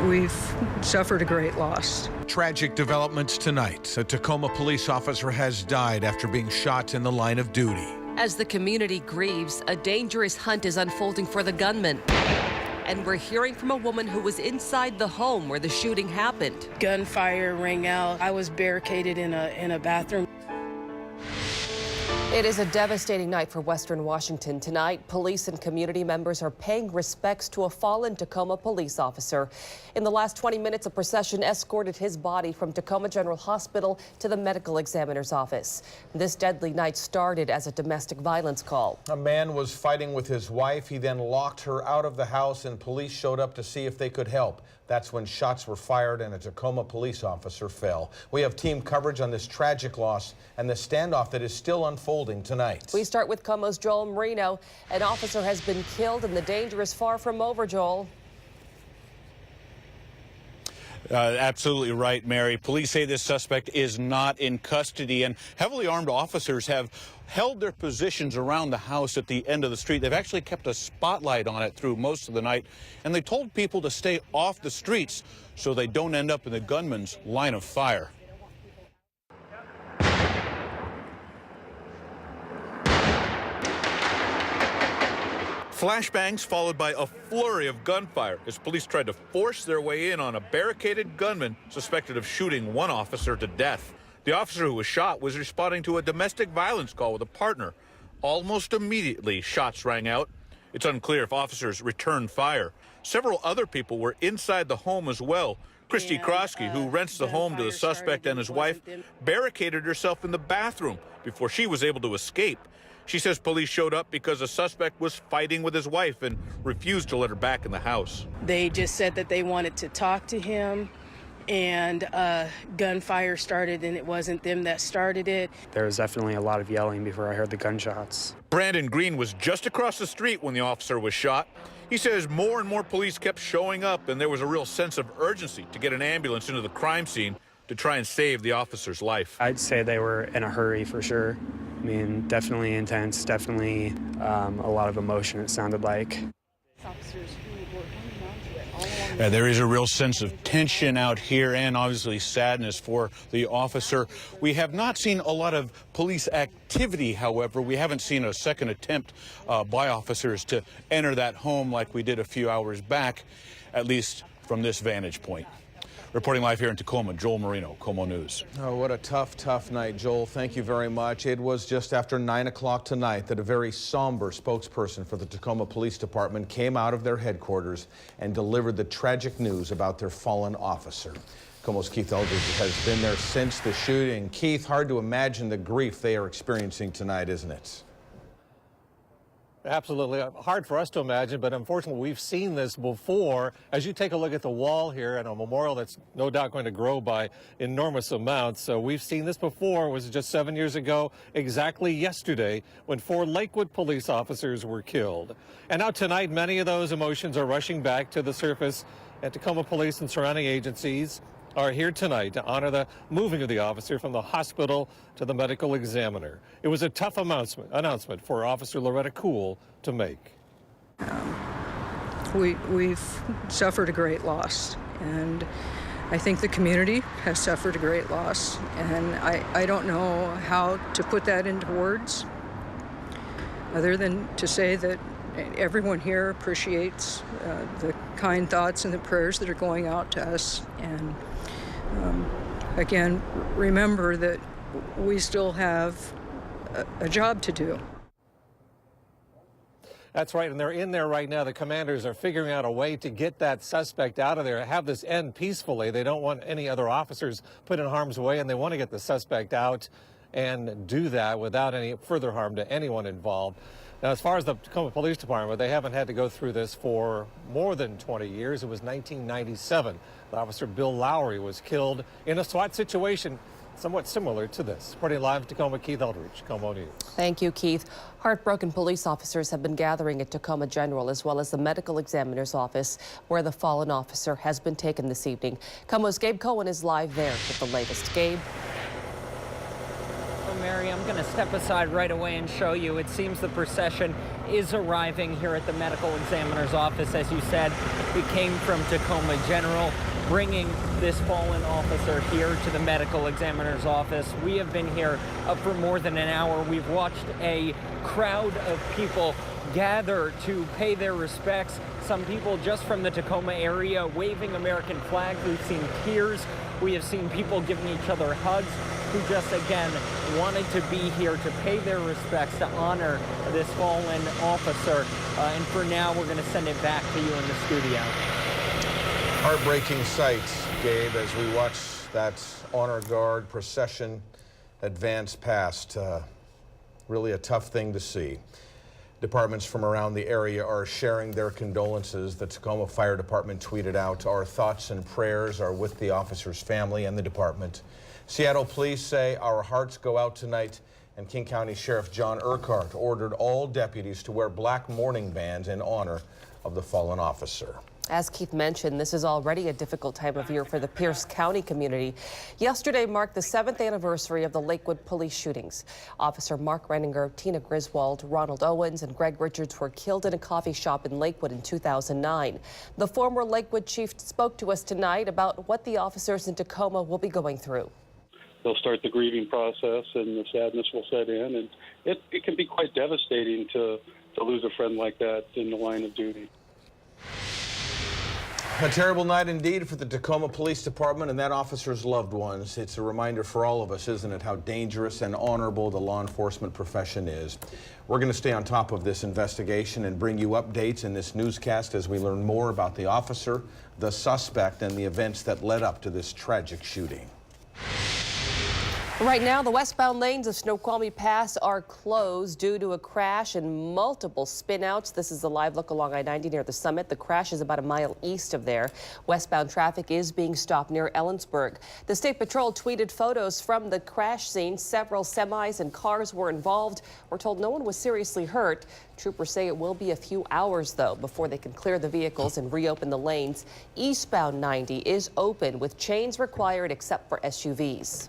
We've suffered a great loss. Tragic developments tonight. A Tacoma police officer has died after being shot in the line of duty. As the community grieves, a dangerous hunt is unfolding for the gunman. And we're hearing from a woman who was inside the home where the shooting happened. Gunfire rang out. I was barricaded in a bathroom. It is a devastating night for Western Washington. Tonight, police and community members are paying respects to a fallen Tacoma police officer. In the last 20 minutes, a procession escorted his body from Tacoma General Hospital to the medical examiner's office. This deadly night started as a domestic violence call. A man was fighting with his wife. He then locked her out of the house, and police showed up to see if they could help. That's when shots were fired and a Tacoma police officer fell. We have team coverage on this tragic loss and the standoff that is still unfolding tonight. We start with Komo's Joel Marino. An officer has been killed and the danger is far from over, Joel. Absolutely right, Mary. Police say this suspect is not in custody, and heavily armed officers have held their positions around the house at the end of the street. They've actually kept a spotlight on it through most of the night, and they told people to stay off the streets so they don't end up in the gunman's line of fire. Flashbangs followed by a flurry of gunfire as police tried to force their way in on a barricaded gunman suspected of shooting one officer to death. The officer who was shot was responding to a domestic violence call with a partner. Almost immediately, shots rang out. It's unclear if officers returned fire. Several other people were inside the home as well. Christy Krosky, who rents the home to the suspect and his wife, barricaded herself in the bathroom before she was able to escape. She says police showed up because the suspect was fighting with his wife and refused to let her back in the house. They just said that they wanted to talk to him, and gunfire started, and it wasn't them that started it. There was definitely a lot of yelling before I heard the gunshots. Brandon Green was just across the street when the officer was shot. He says more and more police kept showing up, and there was a real sense of urgency to get an ambulance into the crime scene to try and save the officer's life. I'd say they were in a hurry for sure. I mean, definitely intense, definitely a lot of emotion, it sounded like. There is a real sense of tension out here and obviously sadness for the officer. We have not seen a lot of police activity, however. We haven't seen a second attempt by officers to enter that home like we did a few hours back, at least from this vantage point. Reporting live here in Tacoma, Joel Marino, Komo News. Oh, what a tough night, Joel. Thank you very much. It was just after 9 o'clock tonight that a very somber spokesperson for the Tacoma Police Department came out of their headquarters and delivered the tragic news about their fallen officer. Komo's Keith Eldridge has been there since the shooting. Keith, hard to imagine the grief they are experiencing tonight, isn't it? Absolutely. Hard for us to imagine, but unfortunately we've seen this before. As you take a look at the wall here and a memorial that's no doubt going to grow by enormous amounts. So we've seen this before. It was just 7 years ago, exactly yesterday, when 4 Lakewood police officers were killed. And now tonight, many of those emotions are rushing back to the surface, and Tacoma Police and surrounding agencies are here tonight to honor the moving of the officer from the hospital to the medical examiner. It was a tough announcement for Officer Loretta Kuhl to make. We've suffered a great loss, and I think the community has suffered a great loss, and I don't know how to put that into words other than to say that everyone here appreciates the kind thoughts and the prayers that are going out to us. And again, remember that we still have a job to do. That's right, and they're in there right now. The commanders are figuring out a way to get that suspect out of there, have this end peacefully. They don't want any other officers put in harm's way, and they want to get the suspect out and do that without any further harm to anyone involved. Now, as far as the Tacoma Police Department, they haven't had to go through this for more than 20 years. It was 1997. Officer Bill Lowry was killed in a SWAT situation somewhat similar to this. Reporting live in Tacoma, Keith Eldridge, Komo News. Thank you, Keith. Heartbroken police officers have been gathering at Tacoma General as well as the medical examiner's office where the fallen officer has been taken this evening. Komo's Gabe Cohen is live there with the latest. Gabe. Mary. I'm going to step aside right away and show you. It seems the procession is arriving here at the medical examiner's office. As you said, it came from Tacoma General, bringing this fallen officer here to the medical examiner's office. We have been here for more than an hour. We've watched a crowd of people gather to pay their respects. Some people just from the Tacoma area waving American flags. We've seen tears. We have seen people giving each other hugs who just, again, wanted to be here to pay their respects, to honor this fallen officer. And for now, we're going to send it back to you in the studio. Heartbreaking sights, Gabe, as we watch that honor guard procession advance past. Really a tough thing to see. Departments from around the area are sharing their condolences. The Tacoma Fire Department tweeted out, "Our thoughts and prayers are with the officer's family and the department." Seattle police say, "Our hearts go out tonight," and King County Sheriff John Urquhart ordered all deputies to wear black mourning bands in honor of the fallen officer. As Keith mentioned, this is already a difficult time of year for the Pierce County community. Yesterday marked the 7th anniversary of the Lakewood police shootings. Officer Mark Renninger, Tina Griswold, Ronald Owens, and Greg Richards were killed in a coffee shop in Lakewood in 2009. The former Lakewood chief spoke to us tonight about what the officers in Tacoma will be going through. They'll start the grieving process and the sadness will set in, and it can be quite devastating to lose a friend like that in the line of duty. A terrible night indeed for the Tacoma Police Department and that officer's loved ones. It's a reminder for all of us, isn't it, how dangerous and honorable the law enforcement profession is. We're going to stay on top of this investigation and bring you updates in this newscast as we learn more about the officer, the suspect, and the events that led up to this tragic shooting. Right now, the westbound lanes of Snoqualmie Pass are closed due to a crash and multiple spinouts. This is a live look along I-90 near the summit. The crash is about a mile east of there. Westbound traffic is being stopped near Ellensburg. The State Patrol tweeted photos from the crash scene. Several semis and cars were involved. We're told no one was seriously hurt. Troopers say it will be a few hours, though, before they can clear the vehicles and reopen the lanes. Eastbound 90 is open with chains required except for SUVs.